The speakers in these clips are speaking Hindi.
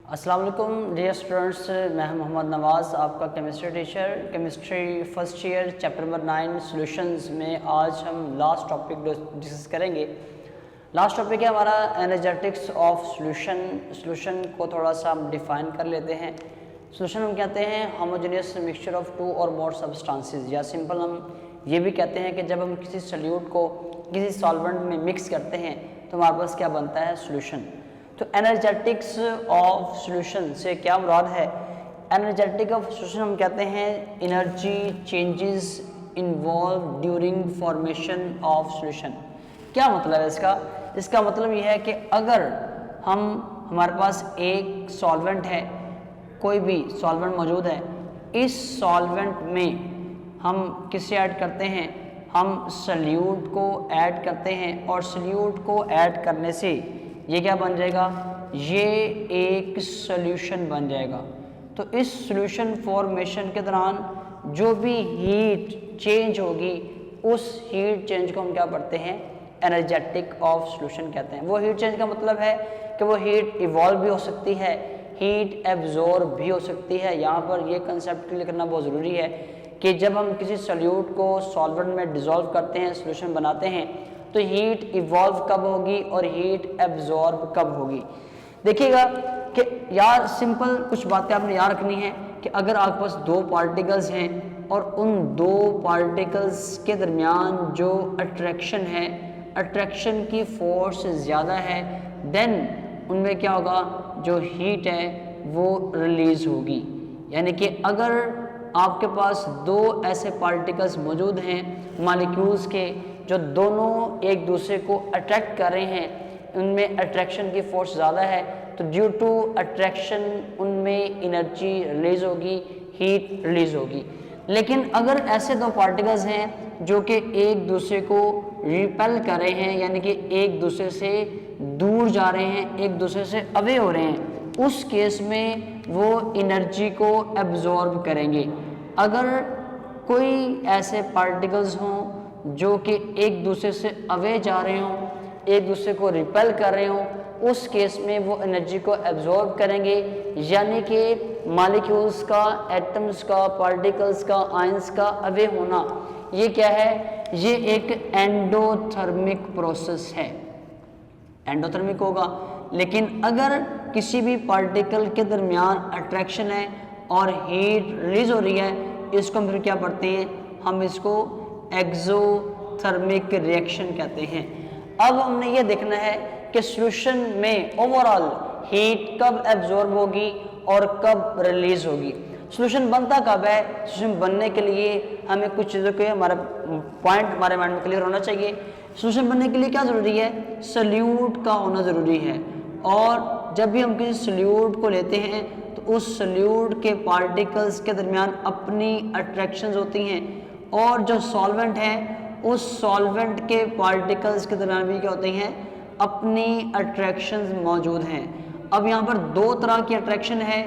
अस्सलाम वालेकुम डियर स्टूडेंट्स, मैं हूं मोहम्मद नवाज़, आपका chemistry teacher. Chemistry first year chapter number 9 solutions में आज हम लास्ट टॉपिक डिस्कस करेंगे। लास्ट टॉपिक है हमारा एनर्जेटिक्स ऑफ सॉल्यूशन। सॉल्यूशन को थोड़ा सा हम डिफाइन कर लेते हैं। सॉल्यूशन हम कहते हैं होमोजेनियस मिक्सचर ऑफ टू और मोर सब्सटेंसेस, या सिंपल हम ये भी कहते हैं कि जब हम किसी सॉल्यूट को किसी सॉल्वेंट में मिक्स करते हैं तो हमारे पास क्या बनता है, सॉल्यूशन। तो एनर्जेटिक्स ऑफ सॉल्यूशन से क्या मुराद है? एनर्जेटिक ऑफ सॉल्यूशन हम कहते हैं energy changes involve during formation of solution. क्या मतलब है इसका? इसका मतलब यह है कि अगर हमारे पास एक सॉल्वेंट है, कोई भी सॉल्वेंट मौजूद है, इस सॉल्वेंट में हम किसे ऐड करते हैं, हम सॉल्यूट को ऐड करते हैं और सॉल्यूट को ऐड करने से ये क्या बन जाएगा, ये एक सॉल्यूशन बन जाएगा। तो इस सॉल्यूशन फॉर्मेशन के दौरान जो भी हीट चेंज होगी उस हीट चेंज को हम क्या पढ़ते हैं, एनर्जेटिक ऑफ सॉल्यूशन कहते हैं। वो हीट चेंज का मतलब है कि वो हीट इवॉल्व भी हो सकती है, हीट एब्जॉर्ब भी हो सकती है। यहाँ पर ये कंसेप्ट क्लियर करना बहुत ज़रूरी है कि जब हम किसी सॉल्यूट को सॉल्वेंट में डिसॉल्व करते हैं, सॉल्यूशन बनाते हैं, तो हीट इवॉल्व कब होगी और हीट एब्जॉर्ब कब होगी। देखिएगा कि यार सिंपल कुछ बातें आपने याद रखनी है कि अगर आपके पास दो पार्टिकल्स हैं और उन दो पार्टिकल्स के दरमियान जो अट्रैक्शन है, अट्रैक्शन की फोर्स ज़्यादा है, देन उनमें क्या होगा, जो हीट है वो रिलीज होगी। यानी कि अगर आपके पास दो ऐसे पार्टिकल्स मौजूद हैं मॉलिक्यूल्स के जो दोनों एक दूसरे को अट्रैक्ट कर रहे हैं, उनमें अट्रैक्शन की फोर्स ज़्यादा है, तो ड्यू टू अट्रैक्शन उनमें एनर्जी रिलीज होगी, हीट रिलीज होगी। लेकिन अगर ऐसे दो पार्टिकल्स हैं जो कि एक दूसरे को रिपेल कर रहे हैं, यानी कि एक दूसरे से दूर जा रहे हैं, एक दूसरे से अवे हो रहे हैं, उस केस में वो एनर्जी को एब्जॉर्ब करेंगे। अगर कोई ऐसे पार्टिकल्स हों जो कि एक दूसरे से अवे जा रहे हों, एक दूसरे को रिपेल कर रहे हों, उस केस में वो एनर्जी को एब्जॉर्ब करेंगे। यानी कि मॉलिक्यूल्स का, एटम्स का, पार्टिकल्स का, आयंस का अवे होना, ये क्या है, ये एक एंडोथर्मिक प्रोसेस है, एंडोथर्मिक होगा। लेकिन अगर किसी भी पार्टिकल के दरमियान अट्रैक्शन है और हीट रिलीज हो रही है, इसको हम फिर क्या पढ़ते हैं, हम इसको एक्सोथर्मिक रिएक्शन कहते हैं। अब हमने ये देखना है कि सॉल्यूशन में ओवरऑल हीट कब एब्जॉर्ब होगी और कब रिलीज होगी। सॉल्यूशन बनता कब है? सॉल्यूशन बनने के लिए हमें कुछ चीज़ों के हमारा पॉइंट हमारे माइंड में क्लियर होना चाहिए। सॉल्यूशन बनने के लिए क्या ज़रूरी है? सॉल्यूट का होना ज़रूरी है। और जब भी हम किसी सॉल्यूट को लेते हैं तो उस सॉल्यूट के पार्टिकल्स के दरमियान अपनी अट्रैक्शंस होती हैं, और जो सॉल्वेंट है उस सॉल्वेंट के पार्टिकल्स के दरमियान भी क्या होती हैं, अपनी अट्रैक्शंस मौजूद हैं। अब यहाँ पर दो तरह की अट्रैक्शन है,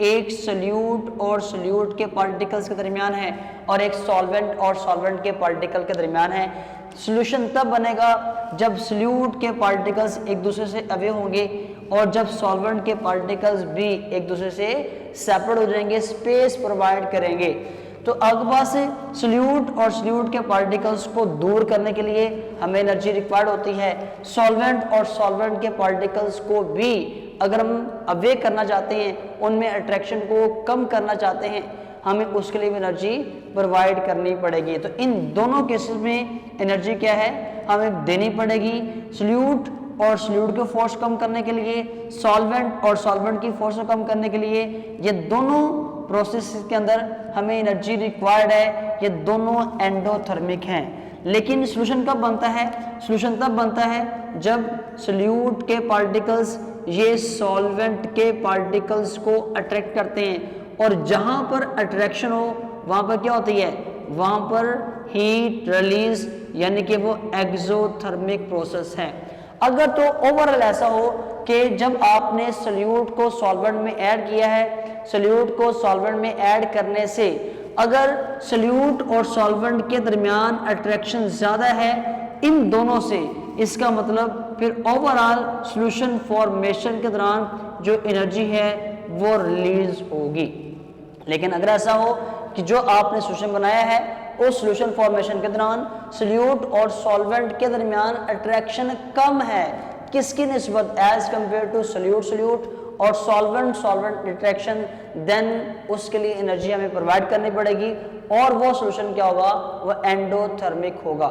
एक सॉल्यूट और सॉल्यूट के पार्टिकल्स के दरमियान है, और एक सॉल्वेंट और सॉल्वेंट के पार्टिकल के दरमियान है। सॉल्यूशन तब बनेगा जब सॉल्यूट के पार्टिकल्स एक दूसरे से अवे होंगे और जब सॉल्वेंट के पार्टिकल्स भी एक दूसरे से सेपरेट हो जाएंगे, स्पेस प्रोवाइड करेंगे। तो आपके पास सॉल्यूट और सॉल्यूट के पार्टिकल्स को दूर करने के लिए हमें एनर्जी रिक्वायर्ड होती है। सॉल्वेंट और सॉल्वेंट के पार्टिकल्स को भी अगर हम अवे करना चाहते हैं, उनमें अट्रैक्शन को कम करना चाहते हैं, हमें उसके लिए भी एनर्जी प्रोवाइड करनी पड़ेगी। तो इन दोनों केसेस में एनर्जी क्या है, हमें देनी पड़ेगी। सॉल्यूट और सॉल्यूट की फोर्स कम करने के लिए, सॉल्वेंट और सॉल्वेंट की फोर्स को कम करने के लिए, ये दोनों प्रोसेस के अंदर हमें एनर्जी रिक्वायर्ड है। ये दोनों एंडोथर्मिक हैं। लेकिन सॉल्यूशन कब बनता है? सॉल्यूशन तब बनता है जब सॉल्यूट के पार्टिकल्स ये सॉल्वेंट के पार्टिकल्स को अट्रैक्ट करते हैं, और जहां पर अट्रैक्शन हो वहां पर क्या होती है, वहां पर हीट रिलीज, यानी कि वो एक्सोथर्मिक प्रोसेस है। अगर तो ओवरऑल ऐसा हो कि जब आपने सॉल्यूट को सॉल्वेंट में ऐड किया है, सॉल्यूट को सॉल्वेंट में ऐड करने से अगर सॉल्यूट और सॉल्वेंट के दरमियान अट्रैक्शन ज़्यादा है, इन दोनों से इसका मतलब फिर ओवरऑल सॉल्यूशन फॉर्मेशन के दौरान जो एनर्जी है वो रिलीज होगी। लेकिन अगर ऐसा हो कि जो आपने सॉल्यूशन बनाया है उस सॉल्यूशन फॉर्मेशन के दौरान सॉल्यूट और सॉल्वेंट के दरमियान अट्रैक्शन कम है, किसकी निस्बत, एज कंपेयर टू सॉल्यूट और सॉल्वेंट अट्रैक्शन, देन उसके लिए एनर्जी हमें प्रोवाइड करनी पड़ेगी और वो सॉल्यूशन क्या होगा, वो एंडोथर्मिक होगा।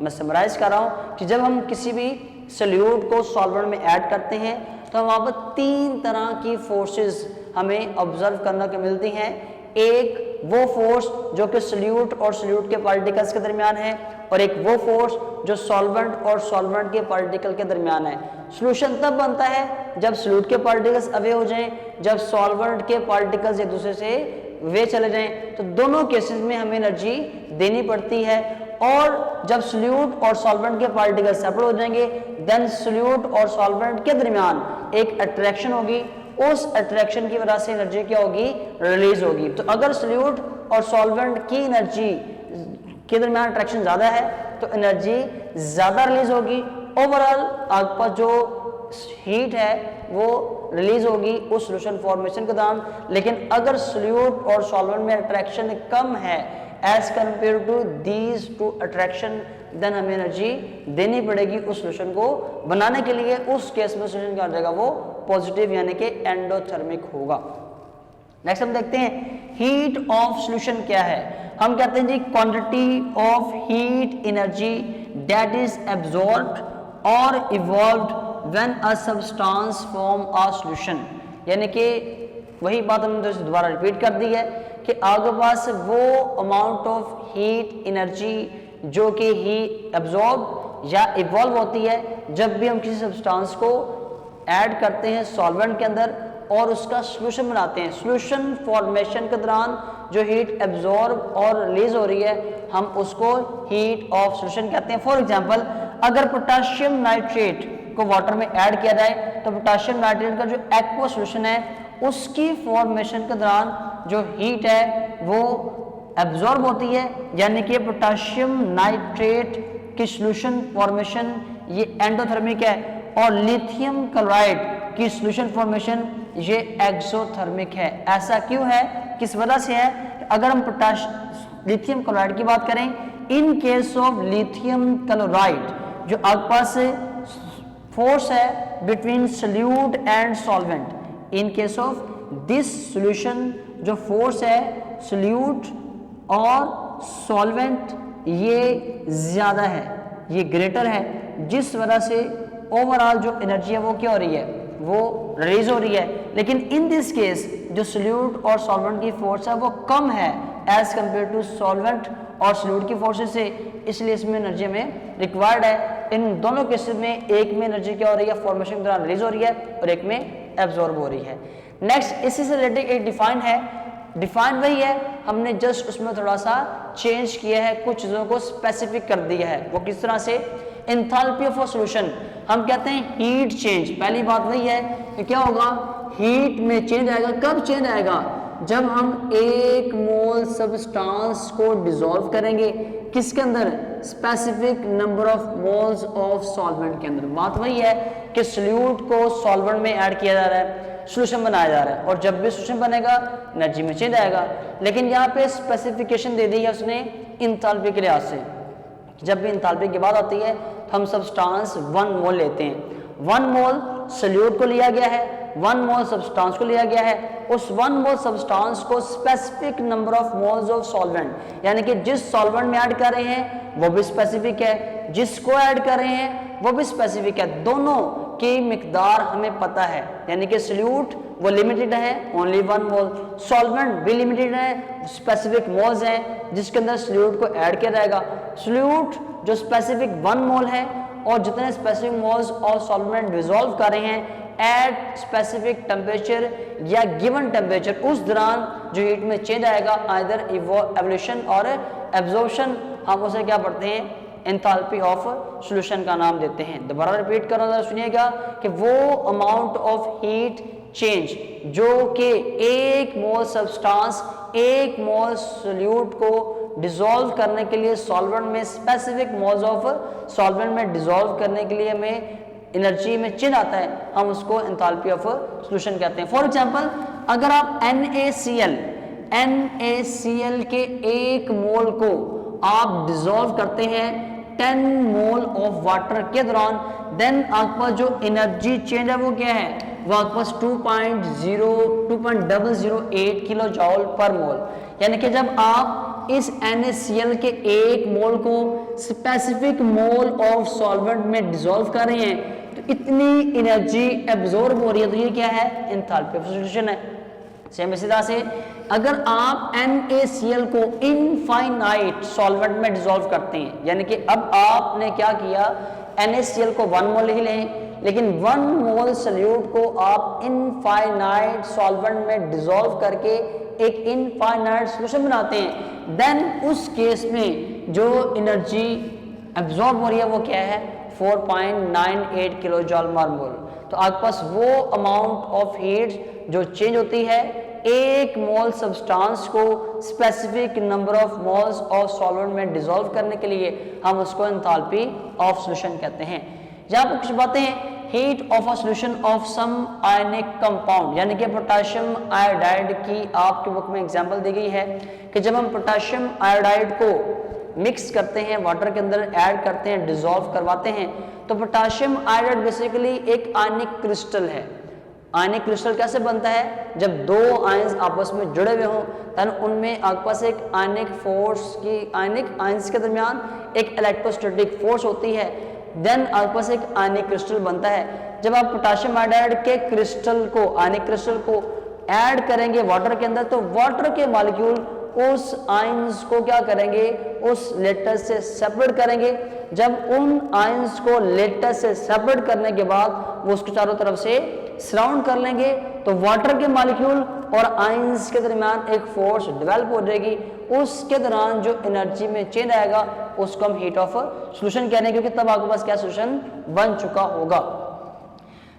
मैं समराइज कर रहा हूँ कि जब हम किसी भी सॉल्यूट को सॉल्वेंट में ऐड करते हैं तो वहाँ पर 3 तरह की फोर्सेस हमें ऑब्जर्व करने को मिलती हैं। एक वो फोर्स जो कि सॉल्यूट और सॉल्यूट के पार्टिकल्स के दरमियान है, और एक वो फोर्स जो सॉल्वेंट और सॉल्वेंट के पार्टिकल के दरमियान है। सॉल्यूशन तब बनता है जब सॉल्यूट के पार्टिकल्स अवे हो जाएं, जब सॉल्वेंट के पार्टिकल्स एक दूसरे से वे चले जाएं, तो दोनों केसेस में हमें एनर्जी देनी पड़ती है। और जब सॉल्यूट और सॉल्वेंट के पार्टिकल सेपरेट हो जाएंगे, देन सॉल्यूट और सॉल्वेंट के दरमियान एक अट्रैक्शन होगी, उस अट्रैक्शन की वजह से एनर्जी क्या होगी, रिलीज होगी। तो अगर सॉल्यूट और सॉल्वेंट की एनर्जी के दरमियान अट्रैक्शन ज्यादा है तो एनर्जी ज्यादा रिलीज होगी, ओवरऑल आपका जो हीट है वो रिलीज होगी उस सॉल्यूशन फॉर्मेशन के दौरान। लेकिन अगर सॉल्यूट और सॉल्वेंट में अट्रैक्शन कम है as compare to these two attraction, then हमें एनर्जी देनी पड़ेगी उस सॉल्यूशन को बनाने के लिए। उस केस में सॉल्यूशन क्या हो जाएगा, वो पॉजिटिव यानी कि एंडोथर्मिक होगा। नेक्स्ट हम देखते हैं हीट ऑफ सॉल्यूशन क्या है। हम कहते हैं जी quantity of heat energy that is absorbed और evolved when a substance form a solution. यानी कि वही बात हमने दोबारा रिपीट कर दी है कि आपके पास वो अमाउंट ऑफ हीट एनर्जी जो कि ही एब्जॉर्ब या इवॉल्व होती है जब भी हम किसी सब्सटेंस को ऐड करते हैं सॉल्वेंट के अंदर और उसका सॉल्यूशन बनाते हैं। सॉल्यूशन फॉर्मेशन के दौरान जो हीट एब्जॉर्ब और रिलीज हो रही है हम उसको हीट ऑफ सॉल्यूशन कहते हैं। फॉर एग्जांपल, अगर पोटेशियम नाइट्रेट को वाटर में ऐड किया जाए तो पोटेशियम नाइट्रेट का जो एक्वा सॉल्यूशन है उसकी फॉर्मेशन के दौरान जो हीट है वो एब्जॉर्ब होती है, यानी कि पोटेशियम नाइट्रेट की सॉल्यूशन फॉर्मेशन ये एंडोथर्मिक है, और लिथियम क्लोराइड की सॉल्यूशन फॉर्मेशन ये एक्सोथर्मिक है। ऐसा क्यों है, किस वजह से है? अगर हम लिथियम क्लोराइड की बात करें, in case of lithium chloride जो आपके पास फोर्स है between solute and solvent, in case of this solution जो फोर्स है सॉल्यूट और सॉल्वेंट ये ज्यादा है, ये ग्रेटर है, जिस वजह से ओवरऑल जो एनर्जी है वो क्या हो रही है, वो रिलीज हो रही है। लेकिन इन दिस केस जो सॉल्यूट और सॉल्वेंट की फोर्स है वो कम है एज कंपेयर टू सॉल्वेंट और सॉल्यूट की फोर्सेस से, इसलिए इसमें एनर्जी में रिक्वायर्ड है। इन दोनों केसेस में एक में एनर्जी क्या हो रही है, फॉर्मेशन के दौरान रिलीज हो रही है और एक में एब्जॉर्ब हो रही है। नेक्स्ट इसी से रिलेटेड एक डिफाइन है, डिफाइन वही है, हमने जस्ट उसमें थोड़ा सा चेंज किया है, कुछ चीज़ों को स्पेसिफिक कर दिया है। वो किस तरह से, एंथैल्पी ऑफ अ सॉल्यूशन, हम कहते हैं हीट चेंज। पहली बात वही है कि क्या होगा, हीट में चेंज आएगा। कब चेंज आएगा, जब हम 1 मोल सब्सटेंस को डिसॉल्व करेंगे, किसके अंदर, specific number of moles of solvent के अंदर। बात वही है कि सॉल्यूट को सॉल्वेंट में ऐड किया जा रहा है, सॉल्यूशन बनाया जा रहा है, और जब भी सॉल्यूशन बनेगा एनर्जी में चेंज आएगा। लेकिन यहाँ पे स्पेसिफिकेशन दे दी है उसने एंथैल्पी के लिहाज से। जब भी एंथैल्पी की बात आती है तो हम सब्सटेंस 1 मोल लेते हैं। 1 मोल सॉल्यूट को लिया गया है, 1 मोल सब्सटेंस को लिया गया है। उस 1 मोल सब्सटेंस को specific number of moles of solvent, यानी कि जिस सॉल्वेंट में ऐड कर रहे हैं वो भी स्पेसिफिक है, जिसको ऐड कर रहे हैं वो भी स्पेसिफिक है, दोनों की मिकदार हमें पता है। यानी कि सॉल्यूट वो लिमिटेड है, ओनली 1 मोल, सॉल्वेंट भी लिमिटेड है, स्पेसिफिक मोल्स हैं जिसके अंदर सॉल्यूट को ऐड किया जाएगा। सॉल्यूट जो स्पेसिफिक 1 मोल है और जितने स्पेसिफिक मोल्स और सॉल्वेंट डिसॉल्व कर रहे हैं एट स्पेसिफिक टेम्परेचर या गिवन टेम्परेचर, उस दौरान जो हीट में चेंज आएगा आइदर एवोल्यूशन और एब्जॉर्प्शन, हम उसे क्या पढ़ते हैं, एंथैल्पी ऑफ सॉल्यूशन का नाम देते हैं। दोबारा रिपीट कर रहा हूं, सुनिएगा कि वो अमाउंट ऑफ हीट चेंज जो कि 1 मोल सब्सटेंस 1 मोल सॉल्यूट को डिसॉल्व करने के लिए सॉल्वेंट में स्पेसिफिक मोल्स ऑफ सॉल्वेंट में डिसॉल्व करने के लिए हमें एनर्जी में चेंज आता है, हम उसको एंथैल्पी ऑफ सॉल्यूशन कहते हैं। फॉर एग्जांपल अगर आप NaCl के 1 मोल को आप डिसॉल्व करते हैं 10 मोल ऑफ वाटर के दौरान, देन आपके पास जो एनर्जी चेंज है वो क्या है, वो आपके पास 2.008 किलो जॉल पर मोल। यानी कि जब आप इस NaCl के 1 मोल को स्पेसिफिक मोल ऑफ सॉल्वेंट में डिसॉल्व कर रहे हैं तो इतनी एनर्जी एब्जॉर्ब हो रही है, तो ये क्या है, एंथैल्पी ऑफ सॉल्यूशन है। सेम इसी तरह से अगर आप NaCl को इनफाइनाइट सॉल्वेंट में डिसॉल्व करते हैं, यानी कि अब आपने क्या किया, NaCl को 1 मोल ही लें, लेकिन 1 मोल सॉल्यूट को आप इनफाइनाइट सॉल्वेंट में डिसॉल्व करके एक इनफाइनाइट सॉल्यूशन बनाते हैं, देन उस केस में जो एनर्जी एब्जॉर्ब हो रही है वो क्या है, 4.98 किलो जॉल पर मोल। तो आपके पास वो अमाउंट ऑफ हीट जो चेंज होती है 1 मोल सब्सटेंस को specific number of moles of solvent में डिसॉल्व करने के लिए, हम उसको एंथैल्पी ऑफ सॉल्यूशन कहते हैं। यहाँ पर कुछ बातें हैं, heat of a solution of some ionic compound, यानी कि पोटेशियम आयोडाइड की आपके बुक में एग्जांपल दी गई है कि जब हम पोटेशियम आयोडाइड को मिक्स करते हैं, वाटर के अंदर ऐड करते हैं, डिसॉल्व करवाते हैं, तो पोटेशियम आयोडाइड बेसिकली एक आयनिक क्रिस्टल है। आयनिक क्रिस्टल कैसे बनता है, जब 2 आयंस आपस में जुड़े हुए हों तब उनमें आपके पास एक आयनिक फोर्स की, आयनिक आयंस के दरमियान एक इलेक्ट्रोस्टैटिक फोर्स होती है, देन आपके पास एक आयनिक क्रिस्टल बनता है। जब आप पोटेशियम आयोडाइड के क्रिस्टल को, आयनिक क्रिस्टल को ऐड करेंगे वाटर के अंदर, तो वाटर के मॉलिक्यूल उस आयंस को क्या करेंगे, उस लेटेस्ट से सेपरेट करेंगे। जब उन आयंस को लेटेस्ट से सेपरेट करने के बाद वो उसके चारों तरफ से सराउंड कर लेंगे, तो वाटर के मॉलिक्यूल और आयंस के दरमियान एक फोर्स डेवलप हो जाएगी। उसके दौरान जो एनर्जी में चेंज आएगा उसको हम हीट ऑफ सॉल्यूशन कह रहे हैं, क्योंकि तब आपके पास क्या सॉल्यूशन बन चुका होगा।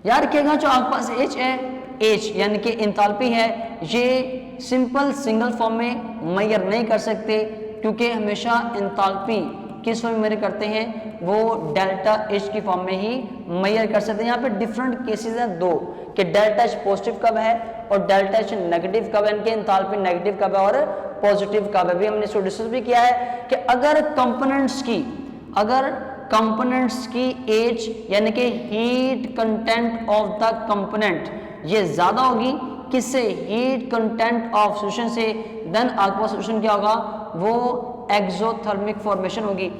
याद रखिएगा जो आपके पास H है, H यानी कि एंथैल्पी है, ये सिंपल सिंगल फॉर्म में मेजर नहीं कर सकते, क्योंकि हमेशा एंथैल्पी किस फॉर्म में मेजर करते हैं, वो डेल्टा H की फॉर्म में ही मेजर कर सकते हैं। यहाँ पे डिफरेंट केसेस हैं 2 कि डेल्टा H पॉजिटिव कब है और डेल्टा H नेगेटिव कब है, इनके एंथैल्पी नेगेटिव कब है और पॉजिटिव कब है। भी हमने इसको डिस्कस भी किया है कि अगर कंपोनेंट्स की H यानी कि heat content of the component ये ज्यादा होगी किससे, हीट कंटेंट ऑफ सॉल्यूशन से, देन आपका सॉल्यूशन क्या होगा, वो एक्सोथर्मिक फॉर्मेशन होगी।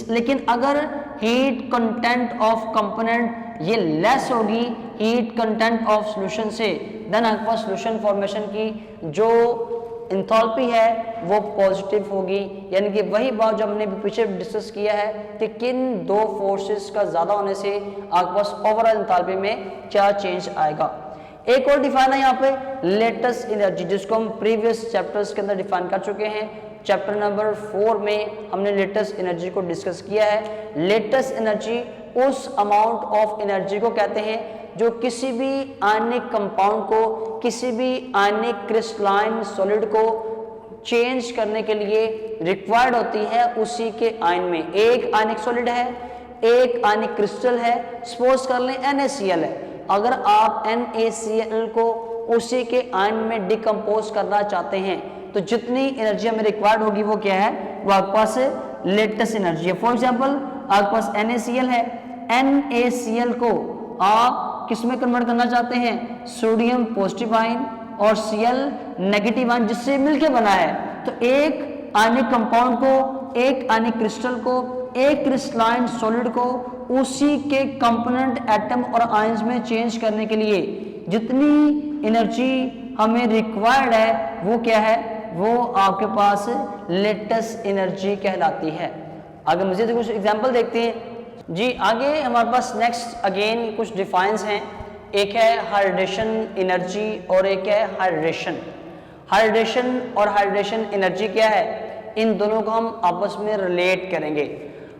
लेकिन अगर हीट कंटेंट ऑफ कंपोनेंट ये लेस होगी हीट कंटेंट ऑफ सॉल्यूशन से, देन आपके पास सॉल्यूशन फॉर्मेशन की जो एंथैल्पी है वो पॉजिटिव होगी। यानी कि वही बात जो हमने पीछे डिस्कस किया है कि किन 2 फोर्सेस का ज्यादा होने से आपके पास ओवरऑल एंथैल्पी में क्या चेंज आएगा। एक और डिफाइन है यहाँ पे लेटेस्ट एनर्जी, जिसको हम प्रीवियस चैप्टर्स के अंदर डिफाइन कर चुके हैं। चैप्टर नंबर 4 में हमने लेटेस्ट एनर्जी को डिस्कस किया है। लेटेस्ट एनर्जी उस अमाउंट ऑफ एनर्जी को कहते हैं जो किसी भी आयनिक कंपाउंड को, किसी भी आयनिक क्रिस्टलाइन सॉलिड को चेंज करने के लिए रिक्वायर्ड होती है उसी के आयन में। एक आयनिक सॉलिड है, एक आयनिक क्रिस्टल है, सपोज कर लें NaCl है। अगर आप NaCl को उसी के आयन में डिकम्पोज करना चाहते हैं तो जितनी एनर्जी हमें रिक्वायर्ड होगी वो क्या है, वो आपके पास लेटेस्ट एनर्जी है। फॉर एग्जांपल आपके पास NaCl है, NaCl को आप किस में कन्वर्ट करना चाहते हैं, सोडियम पॉजिटिव आयन और Cl नेगेटिव आयन जिससे मिलके बना है। तो एक आयनिक कंपाउंड को, एक आयनिक क्रिस्टल को, एक क्रिस्टलाइन सॉलिड को उसी के कंपोनेंट एटम और आयंस में चेंज करने के लिए जितनी एनर्जी हमें रिक्वायर्ड है वो क्या है, वो आपके पास लेटेस्ट एनर्जी कहलाती है। आगे मज़ीद कुछ एग्जांपल देखते हैं जी। आगे हमारे पास नेक्स्ट अगेन कुछ डिफाइंस हैं। एक है हाइड्रेशन एनर्जी और एक है हाइड्रेशन। हाइड्रेशन और हाइड्रेशन एनर्जी क्या है, इन दोनों को हम आपस में रिलेट करेंगे।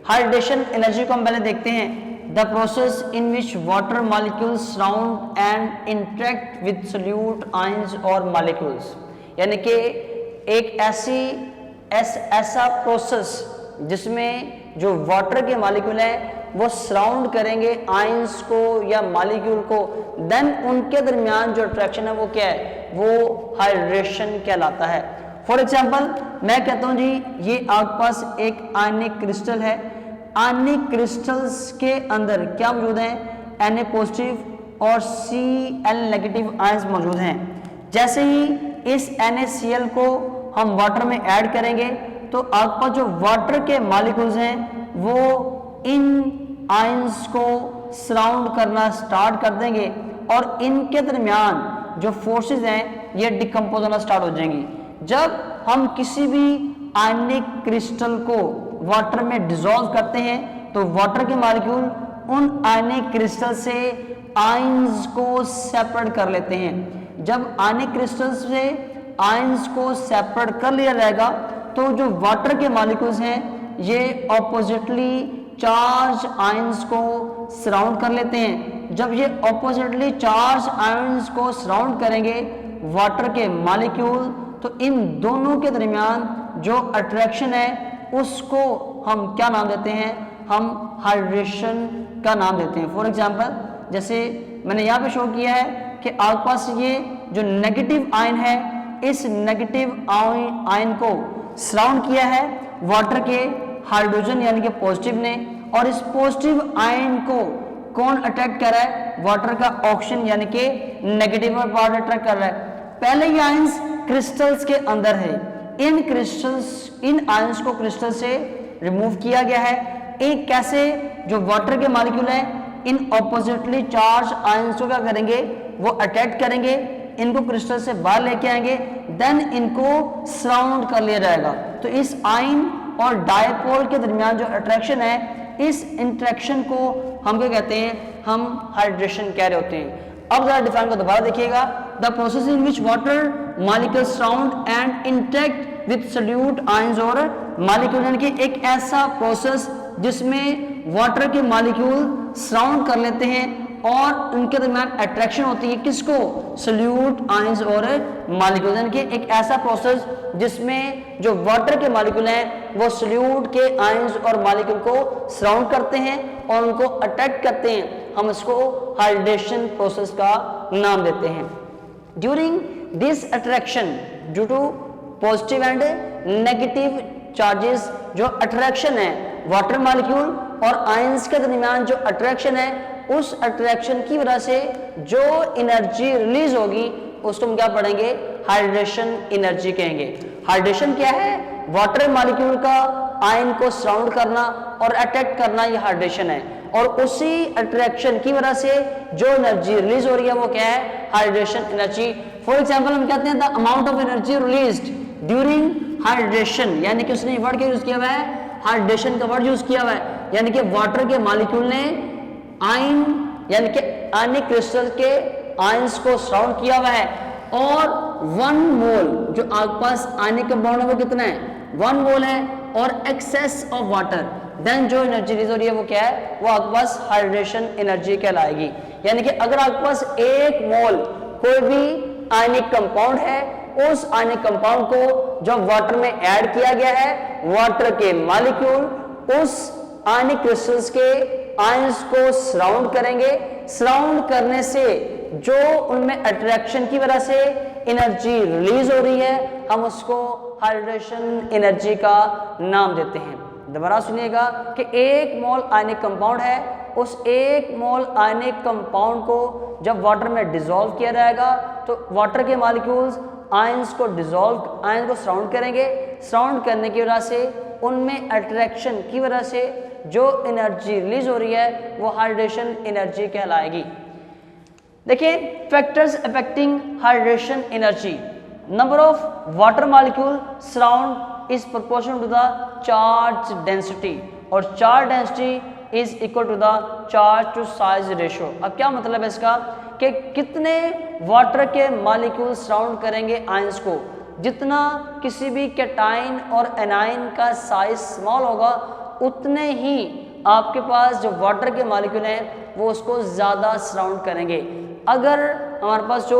हाइड्रेशन एनर्जी को हम पहले देखते हैं। The process in which water molecules surround and interact with solute ions और मॉलिक्यूल्स, यानी कि एक ऐसा प्रोसेस जिसमें जो वाटर के मॉलिक्यूल हैं वो सराउंड करेंगे आयंस को या मॉलिक्यूल को, देन उनके दरमियान जो अट्रैक्शन है वो क्या है, वो हाइड्रेशन कहलाता है। फॉर एग्जाम्पल मैं कहता हूं जी ये आपके पास एक आयनिक क्रिस्टल है, आयनिक क्रिस्टल्स के अंदर क्या मौजूद है, Na पॉजिटिव और Cl नेगेटिव आयंस मौजूद हैं। जैसे ही इस NaCl को हम वाटर में ऐड करेंगे तो आपके पास जो वाटर के मॉलिक्यूल्स हैं वो इन आयंस को सराउंड करना स्टार्ट कर देंगे और इनके दरमियान जो फोर्सेस हैं ये डिकम्पोज होना स्टार्ट हो जाएंगी। जब हम किसी भी आयनिक क्रिस्टल को वाटर में डिसॉल्व करते हैं तो वाटर के मॉलिक्यूल उन आयनिक क्रिस्टल से आयंस को सेपरेट कर लेते हैं। जब आयनिक क्रिस्टल से आयंस को सेपरेट कर लिया जाएगा तो जो वाटर के मॉलिक्यूल्स हैं ये ऑपोजिटली चार्ज आयंस को सराउंड कर लेते हैं। जब ये ऑपोजिटली चार्ज आयंस को सराउंड करेंगे वाटर के मॉलिक्यूल तो इन दोनों के दरमियान जो अट्रैक्शन है उसको हम क्या नाम देते हैं, हम हाइड्रेशन का नाम देते हैं। फॉर एग्जांपल जैसे मैंने यहाँ पे शो किया है कि आपके पास ये जो नेगेटिव आयन है इस नेगेटिव आयन को सराउंड किया है वाटर के हाइड्रोजन यानी कि पॉजिटिव ने, और इस पॉजिटिव आयन को कौन अट्रैक्ट कर रहा है, वाटर का ऑक्सीजन यानी कि नेगेटिव पार्ट अट्रैक्ट कर रहा है। पहले ये आयंस क्रिस्टल्स के अंदर है, इन आयंस को क्रिस्टल से रिमूव किया गया है। एक कैसे, जो वाटर के मॉलिक्यूल है इन ऑपोजिटली चार्ज आयंस को क्या करेंगे, वो अट्रैक्ट करेंगे, इनको क्रिस्टल से बाहर लेके आएंगे, देन इनको सराउंड कर लिया जाएगा। तो इस आयन और डायपोल के दरमियान जो अट्रैक्शन है इस इंटरेक्शन को हम क्या कहते हैं, हम हाइड्रेशन कह रहे होते हैं। अब जरा डिफाइन को दोबारा देखिएगा, the process in which water molecule surround and interact with solute ions और मॉलिक्यूल, यानी कि एक ऐसा प्रोसेस जिसमें वाटर के मॉलिक्यूल सराउंड कर लेते हैं और उनके दरमियान अट्रैक्शन होती है किसको, सोल्यूट आयंस और मॉलिक्यूल, यानी कि एक ऐसा प्रोसेस जिसमें जो वाटर के मॉलिक्यूल हैं वो सोल्यूट के आयंस और मॉलिक्यूल को सराउंड करते हैं और उनको अट्रैक्ट करते हैं। हम इसको हाइड्रेशन प्रोसेस का नाम देते हैं। During this attraction due to positive and negative charges, जो अट्रैक्शन है वाटर मॉलिक्यूल और आयंस के दरमियान जो अट्रैक्शन है उस अट्रैक्शन की वजह से जो एनर्जी रिलीज होगी उसको हम क्या पढ़ेंगे, हाइड्रेशन एनर्जी कहेंगे। हाइड्रेशन क्या है, वाटर मॉलिक्यूल का आयन को सराउंड करना और अट्रैक्ट करना, ये हाइड्रेशन है। और उसी अट्रैक्शन की वजह से जो एनर्जी रिलीज हो रही है वो क्या है, हाइड्रेशन एनर्जी। फॉर एग्जाम्पल हम कहते हैं the amount of energy released during hydration, यानी कि उसने वर्ड क्या यूज किया हुआ है, हाइड्रेशन का वर्ड यूज किया हुआ है, यानी कि वाटर के मॉलिक्यूल ने आयन यानी कि आयनिक क्रिस्टल के आयंस को सराउंड किया हुआ है और 1 मोल जो आपके पास आयनिक कंपाउंड है वो कितना है, 1 मोल है और एक्सेस ऑफ वाटर, देन जो एनर्जी रिलीज हो रही है वो क्या है, वो आपके पास हाइड्रेशन एनर्जी कहलाएगी। यानी कि अगर आपके पास 1 मोल कोई भी आयनिक कंपाउंड है, उस आयनिक कंपाउंड को जब वाटर में ऐड किया गया है, वाटर के मॉलिक्यूल उस आयनिक क्रिस्टल्स के आयंस को सराउंड करेंगे। सराउंड करने से जो उनमें अट्रैक्शन की वजह से एनर्जी रिलीज हो रही है हम उसको हाइड्रेशन एनर्जी का नाम देते हैं। दोबारा सुनिएगा कि 1 मोल आयनिक कंपाउंड है, उस 1 मोल आयनिक कंपाउंड को जब वाटर में डिसॉल्व किया जाएगा तो वाटर के मॉलिक्यूल्स आयंस को डिसॉल्व आयंस को सराउंड करेंगे। सराउंड करने की वजह से उनमें अट्रैक्शन की वजह से जो एनर्जी रिलीज हो रही है वो हाइड्रेशन एनर्जी कहलाएगी। देखिए factors affecting hydration energy, number of water molecule surround is proportional to the charge density और charge density is equal to the charge to size ratio. अब क्या मतलब है इसका कि कितने वाटर के मॉलिक्यूल सराउंड करेंगे आयंस को, जितना किसी भी कैटाइन और एनाइन का साइज स्मॉल होगा उतने ही आपके पास जो वाटर के मॉलिक्यूल हैं वो उसको ज़्यादा सराउंड करेंगे। अगर हमारे पास जो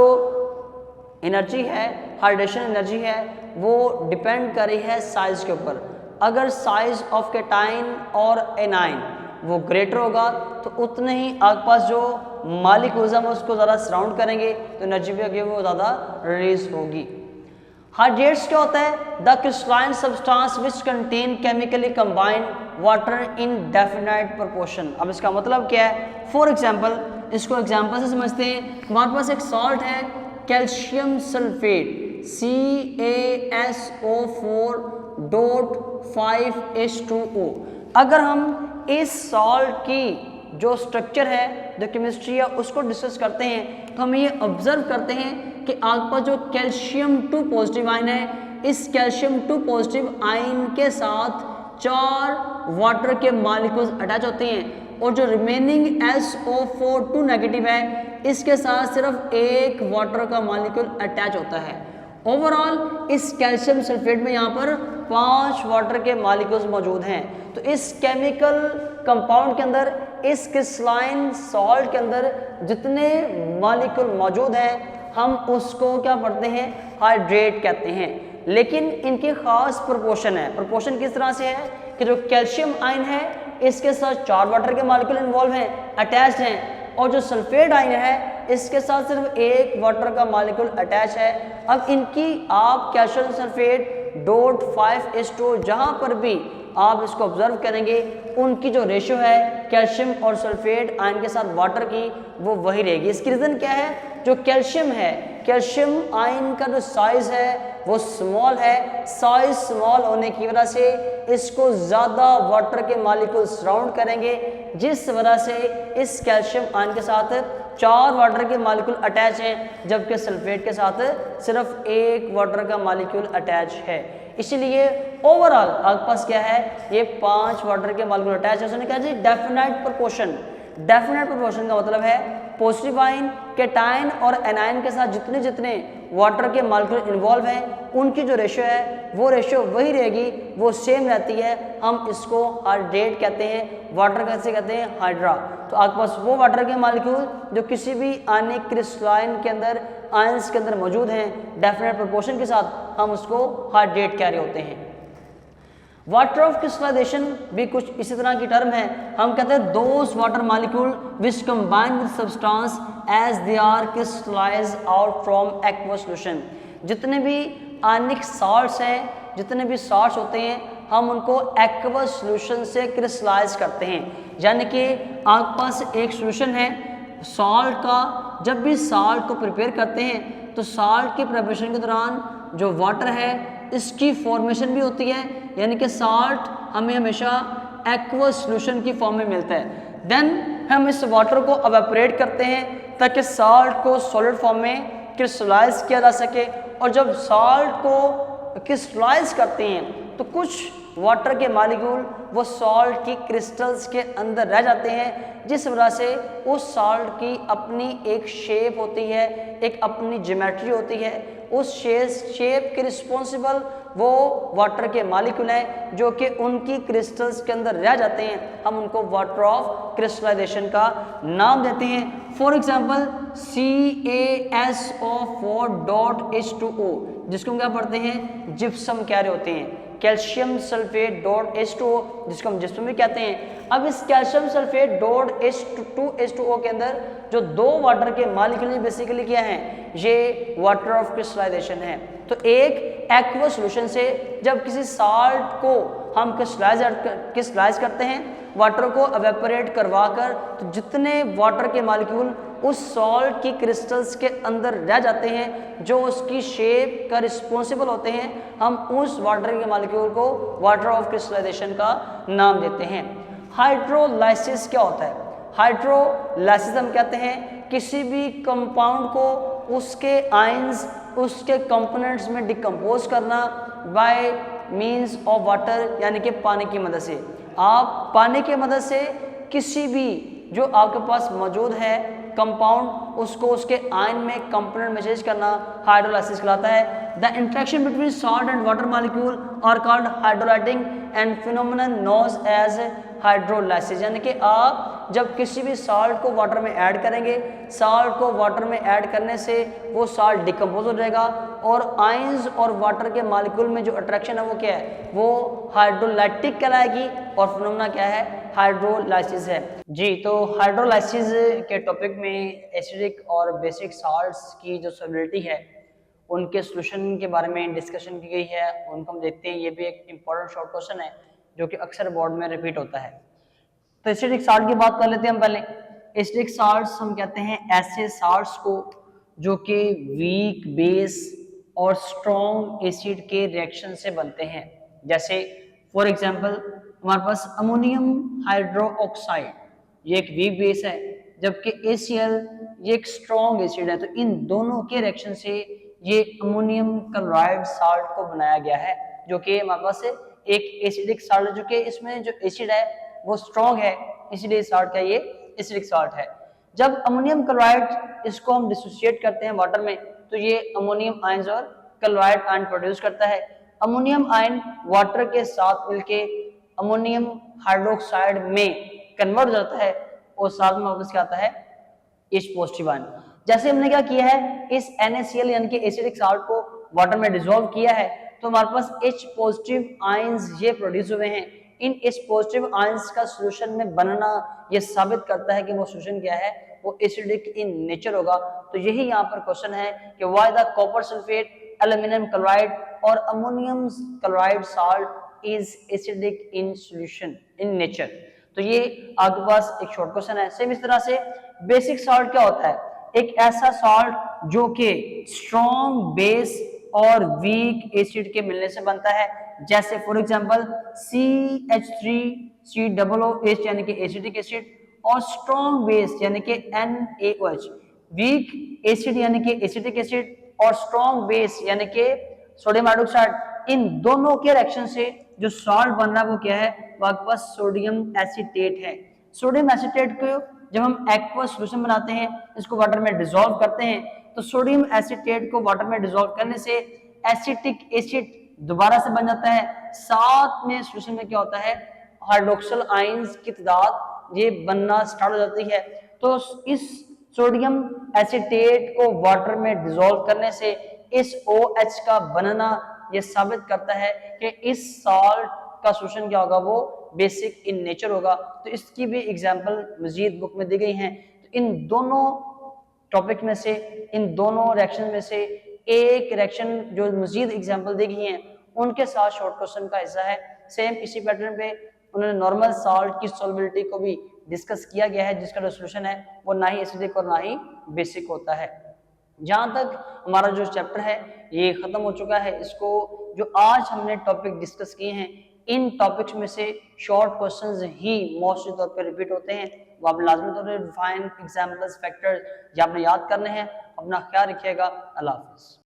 एनर्जी है हाइड्रेशन एनर्जी है वो डिपेंड कर रही है साइज के ऊपर। अगर साइज ऑफ कैटाइन और एनाइन वो ग्रेटर होगा तो उतने ही आपके पास जो मॉलिक्यूल्स हैं उसको ज़्यादा सराउंड करेंगे तो एनर्जी भी वो ज़्यादा रिलीज होगी। हाइड्रेट्स क्या होता है? The crystalline substance which contain chemically combined water in definite proportion. अब इसका मतलब क्या है? फॉर एग्जांपल, इसको एग्जांपल से समझते हैं। हमारे पास एक सॉल्ट है कैल्शियम सल्फेट CaSO4.5H2O। अगर हम इस सॉल्ट की जो स्ट्रक्चर है, जो केमिस्ट्री है, उसको डिस्कस करते हैं तो हम ये ऑब्जर्व करते हैं कि आपके पास जो कैल्शियम 2 पॉजिटिव आयन है, इस कैल्शियम 2 पॉजिटिव आयन के साथ 4 वाटर के मॉलिक्यूल्स अटैच होते हैं और जो रिमेनिंग SO4 नेगेटिव है इसके साथ सिर्फ एक वाटर का मॉलिक्यूल अटैच होता है। ओवरऑल इस कैल्शियम सल्फेट में यहाँ पर 5 वाटर के मॉलिक्यूल्स मौजूद हैं। तो इस केमिकल कंपाउंड के अंदर, इस क्रिस्टलाइन सॉल्ट के अंदर जितने मॉलिक्यूल मौजूद हैं हम उसको क्या पढ़ते हैं? हाइड्रेट कहते हैं। लेकिन इनकी खास प्रोपोर्शन है। प्रोपोर्शन किस तरह से है कि जो कैल्शियम आयन है इसके साथ 4 वाटर के मॉलिक्यूल इन्वॉल्व हैं, अटैच्ड हैं, और जो सल्फेट आयन है इसके साथ सिर्फ एक वाटर का मॉलिक्यूल अटैच है। अब इनकी आप कैल्शियम सल्फेट .5H2O जहाँ पर भी आप इसको ऑब्जर्व करेंगे उनकी जो रेशियो है कैल्शियम और सल्फेट आयन के साथ वाटर की वो वही रहेगी। इसकी रीज़न क्या है? जो कैल्शियम है, कैल्शियम आयन का जो साइज है वो स्मॉल है। साइज स्मॉल होने की वजह से इसको ज़्यादा वाटर के मॉलिक्यूल सराउंड करेंगे, जिस वजह से इस कैल्शियम आयन के साथ 4 वाटर के मॉलिक्यूल अटैच हैं, जबकि सल्फेट के साथ सिर्फ एक वाटर का मॉलिक्यूल अटैच है। इसीलिए ओवरऑल आपके पास क्या है? ये 5 वाटर के मॉलिक्यूल अटैच है। उसने कहा जी डेफिनाइट प्रोपोर्शन। डेफिनाइट प्रोपोर्शन का मतलब है पॉजिटिव आयन, कैटायन और एनायन के साथ जितने जितने वाटर के मॉलिक्यूल इन्वॉल्व हैं उनकी जो रेशियो है वो रेशियो वही रहेगी, वो सेम रहती है। हम इसको हाइड्रेट कहते हैं। वाटर कैसे कहते हैं? हाइड्रा। तो आपके पास वो वाटर के मॉलिक्यूल जो किसी भी आयनिक क्रिस्टलाइन के अंदर, आयंस के अंदर मौजूद हैं डेफिनेट प्रोपोर्शन के साथ, हम उसको हाइड्रेट कह रहे होते हैं। वाटर ऑफ क्रिस्टलाइजेशन भी कुछ इसी तरह की टर्म है। हम कहते हैं those water molecule which combine with substance as they are crystallize out from aqueous solution. जितने भी आयनिक सॉल्ट्स हैं, जितने भी सॉल्ट्स होते हैं, हम उनको एक्वस सॉल्यूशन से क्रिस्टलाइज करते हैं। यानी कि आपके पास एक सॉल्यूशन है सॉल्ट का, जब भी सॉल्ट को प्रिपेयर करते हैं तो सॉल्ट की प्रिपरेशन के दौरान जो वाटर है इसकी फॉर्मेशन भी होती है, यानी कि सॉल्ट हमें हमेशा एक्वस सॉल्यूशन की फॉर्म में मिलता है। देन हम इस वाटर को एवेपोरेट करते हैं ताकि सॉल्ट को सॉलिड फॉर्म में क्रिस्टलाइज किया जा सके। और जब सॉल्ट को क्रिस्टलाइज करते हैं तो कुछ वाटर के मॉलिक्यूल वो सॉल्ट की क्रिस्टल्स के अंदर रह जाते हैं, जिस वजह से उस सॉल्ट की अपनी एक शेप होती है, एक अपनी ज्योमेट्री होती है। उस शेप के रिस्पॉन्सिबल वो वाटर के मॉलिक्यूल हैं जो कि उनकी क्रिस्टल्स के अंदर रह जाते हैं। हम उनको वाटर ऑफ क्रिस्टलाइजेशन का नाम देते हैं। फॉर एग्जांपल CaSO4.H2O, जिसको हम क्या पढ़ते हैं? जिप्सम कह रहे होते हैं। कैल्शियम सल्फेट .H2O, जिसको हम जिप्सम भी कहते हैं। अब इस कैल्शियम सल्फेट .H2O के अंदर जो 2 वाटर के मॉलिक्यूल बेसिकली क्या हैं? ये वाटर ऑफ क्रिस्टलाइजेशन है। तो एक एक्वस सॉल्यूशन से जब किसी सॉल्ट को हम क्रिस्टलाइज करते हैं, वाटर को एवेपोरेट करवाकर, तो जितने वाटर के मॉलिक्यूल उस सॉल्ट की क्रिस्टल्स के अंदर रह जाते हैं जो उसकी शेप का रिस्पॉन्सिबल होते हैं, हम उस वाटर के मॉलिक्यूल को वाटर ऑफ क्रिस्टलाइजेशन का नाम देते हैं। हाइड्रोलाइसिस क्या होता है? हाइड्रोलाइसिस हम कहते हैं किसी भी कंपाउंड को उसके आयंस, उसके कंपोनेंट्स में डिकम्पोज करना बाय मींस ऑफ वाटर, यानी कि पानी की मदद से। आप पानी की मदद से किसी भी जो आपके पास मौजूद है कंपाउंड, उसको उसके आयन में कंपोनेंट में चेंज करना हाइड्रोलाइसिस कहलाता है। The interaction between salt and water molecule are called hydrolyting and phenomenon known as hydrolysis, यानी कि आप जब किसी भी साल्ट को वाटर में ऐड करेंगे, साल्ट को वाटर में ऐड करने से वो साल्ट डिकम्पोज हो जाएगा और आयंस और वाटर के मॉलिक्यूल में जो अट्रैक्शन है वो क्या है, वो हाइड्रोलाइटिक कहलाएगी और फिनोमेना क्या है, हाइड्रोलाइसिस है। जी, तो हाइड्रोलाइसिस के टॉपिक में एसिडिक और बेसिक साल्ट्स की जो सॉल्युबिलिटी है उनके सोल्यूशन के बारे में डिस्कशन की गई है, उनको हम देखते हैं। ये भी एक इम्पॉर्टेंट शॉर्ट क्वेश्चन है जो कि अक्सर बोर्ड में रिपीट होता है। तो एसिडिक साल्ट की बात कर लेते हैं हम पहले। एसिडिक साल्ट्स हम कहते हैं ऐसे साल्ट्स को जो कि वीक बेस और स्ट्रॉन्ग एसिड के रिएक्शन से बनते हैं। जैसे फॉर एग्जांपल हमारे पास अमोनियम हाइड्रोक्साइड, ये एक वीक बेस है, जबकि ACl ये एक स्ट्रॉन्ग एसिड है। तो इन दोनों के रिएक्शन से ये अमोनियम क्लोराइड साल्ट को बनाया गया है, जो कि हमारे पास एक एसिडिक साल्ट है, जो कि इसमें जो एसिड है वो स्ट्रॉन्ग है, इसलिए साल्ट का ये एसिडिक साल्ट है। जब अमोनियम क्लोराइड इसको हम डिसोसिएट करते हैं वाटर में, तो ये अमोनियम आयंस और क्लोराइड आयन प्रोड्यूस करता है। अमोनियम आयन वाटर के साथ मिलके अमोनियम हाइड्रोक्साइड में कन्वर्ट हो जाता है और साथ में वापस क्या आता है, H पॉजिटिव आयन। जैसे हमने क्या किया है, इस NaCl यानी कि एसिडिक साल्ट को वाटर में डिसॉल्व किया है, तो हमारे पास H पॉजिटिव आयंस ये प्रोड्यूस हुए हैं। इन H पॉजिटिव आयंस का सॉल्यूशन में बनना ये साबित करता है कि वो सॉल्यूशन क्या है, वो एसिडिक इन नेचर होगा। तो यही यहाँ पर क्वेश्चन है कि why the copper sulphate, aluminium chloride और ammonium chloride salt is acidic in solution in nature. तो ये आपके पास एक शॉर्ट क्वेश्चन है। सेम इस तरह से बेसिक साल्ट क्या होता है, एक ऐसा साल्ट जो कि स्ट्रॉन्ग बेस और वीक एसिड के मिलने से बनता है। जैसे फॉर एग्जांपल CH3COOH यानी कि एसिडिक एसिड और स्ट्रॉन्ग बेस यानी कि NaOH, वीक एसिड यानी कि एसिडिक एसिड और स्ट्रॉन्ग बेस यानी कि सोडियम हाइड्रोक्साइड। इन दोनों के रिएक्शन से जो सॉल्ट बन रहा है वो क्या है, वो आपके पास सोडियम एसीटेट है। सोडियम एसीटेट को जब हम एक्वस सॉल्यूशन बनाते हैं, इसको वाटर में डिसॉल्व करते हैं, तो सोडियम एसीटेट को वाटर में डिसॉल्व करने से एसिटिक एसिड दोबारा से बन जाता है। साथ में सॉल्यूशन में क्या होता है, हाइड्रोक्सिल आयंस की तादाद ये बनना स्टार्ट हो जाती है। तो इस सोडियम एसीटेट को वाटर में डिसॉल्व करने से इस OH का बनना ये साबित करता है कि इस साल्ट का सॉल्यूशन क्या होगा, वो बेसिक इन नेचर होगा। तो इसकी भी एग्जांपल मजीद बुक में दी गई हैं। तो इन दोनों टॉपिक में से, इन दोनों रिएक्शन में से एक रिएक्शन जो मजीद एग्जांपल दी गई हैं उनके साथ शॉर्ट क्वेश्चन का हिस्सा है। सेम इसी पैटर्न पे उन्होंने नॉर्मल साल्ट की सॉल्युबिलिटी को भी डिस्कस किया गया है, जिसका जो सॉल्यूशन है वो ना ही एसिडिक और ना ही बेसिक होता है। जहां तक हमारा जो चैप्टर है ये खत्म हो चुका है। इसको जो आज हमने टॉपिक डिस्कस किए हैं, इन टॉपिक्स में से शॉर्ट क्वेश्चंस ही मोस्टली तौर पर रिपीट होते हैं। वो आप लाजमी तौर पर डिफाइन एग्जाम्पल्स फैक्टर्स ये आपने याद करने हैं। अपना ख्याल रखिएगा। अल्लाह हाफिज़।